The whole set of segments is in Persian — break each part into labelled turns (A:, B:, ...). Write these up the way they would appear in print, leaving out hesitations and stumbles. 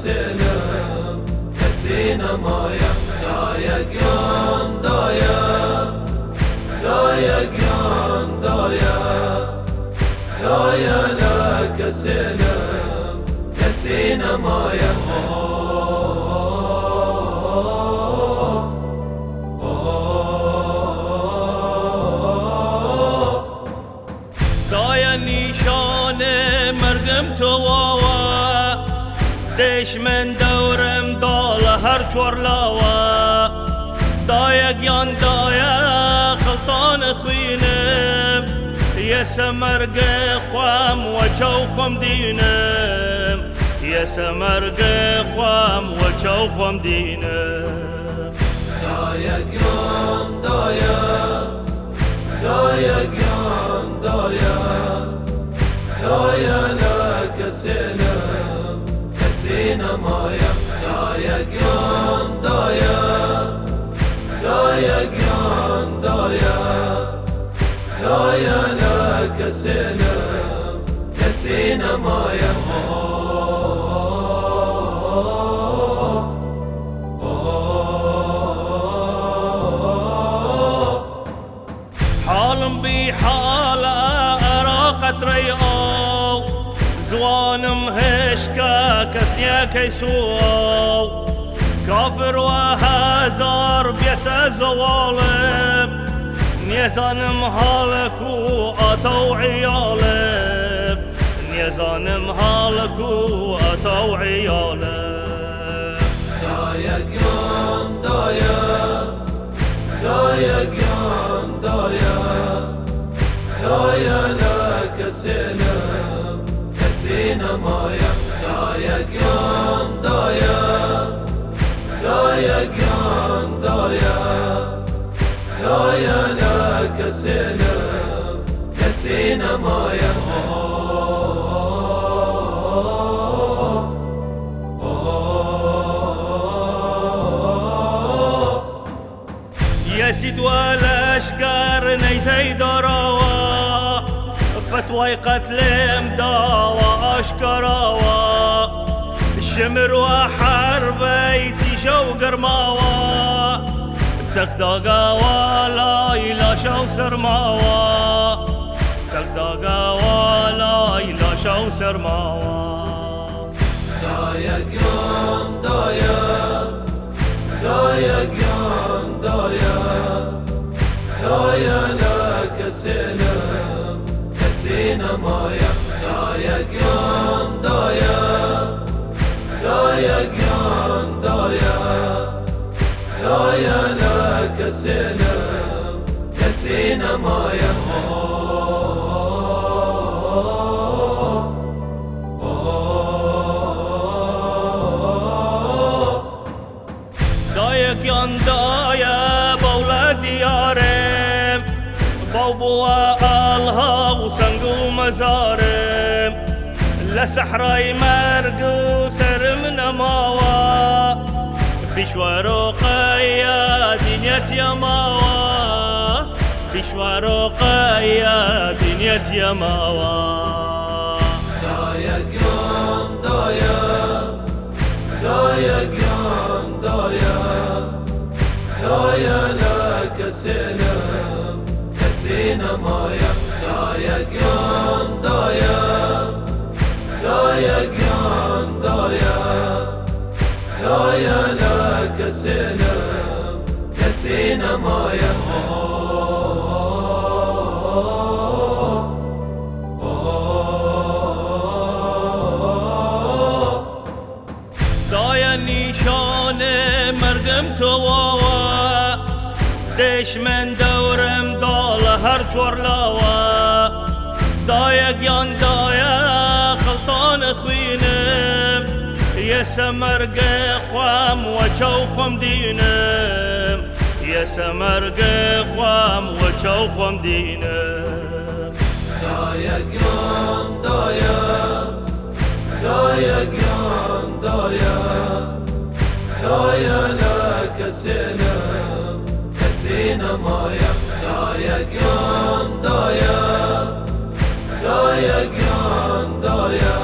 A: كسلم كسينا مايا دايا قيان دايا دايا قيان دايا دايا لا كسلم كسينا مايا
B: دايا نيشان مرقم تواوا ديش من دورم دال هر چورلاوا دايا قيان دايا خلطان خوينم يسمرق خوام وچو خوم دينم يسمرق خوام وچو خوم دينم
A: دايا قيان دايا دايا قيان دايا دايا لا كسلم كسينا مايا دايا قيان دايا دايا قيان دايا دايا لا كسلم كسينا مايا
B: حالم بحالة أراقت ريئو زوانم هشكا كسيا كيسو كافر وهزار بيسا زوالم نيزانم هالكو أتو عيالم نيزانم هالكو أتو عيالم
A: دايا قيان دايا دايا قيان دايا دايا لا كسلم كسينا مايا دايا قيان دايا دايا قيان دايا دايا لا كسلم كسينا مايا
B: يزيد ولا اشقر نيزي دراوا فتوى قتل مداوى اشكراوا الشمر وحربي تيشو قرماوا تكداقا ولا إلا شو سرماوا تكداقا ولا إلا شو سرماوا
A: دايا قيان دايا دايا قيان دايا دايا لا كسلم كسينا مايا دايا قيان دايا دايا قيان دايا دايا لا كسلم كسينا مايا
B: قيان دايا بولاد ديارم بوبوا آلها وسنقو مزارم لسحراي مرقو سرمنا ماوا بشوارو قيا دنيت يا ماوا بشوارو قيا دنيت يا ماوا
A: دايا قيان دايا دايا قيان دايا دايا لا كسلم كسينا مايا دايا قيان دايا دايا قيان دايا دايا لا كسلم كسينا مايا
B: دايا نيشان مرقم تواوا ديش من دورم دال هر چورلاوا دايا قيان دايا خلطان خوينم يسمرق خوام وچو خوم دينم يسمرق خوام وچو خوم دينم
A: دايا قيان دايا دايا قيان دايا دايا لا كسلم كسينا مايا دايا قيان دايا دايا قيان دايا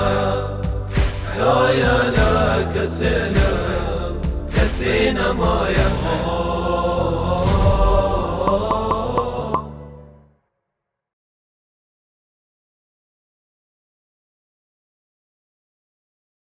A: دايا لا كسلم سلام كسينا مايا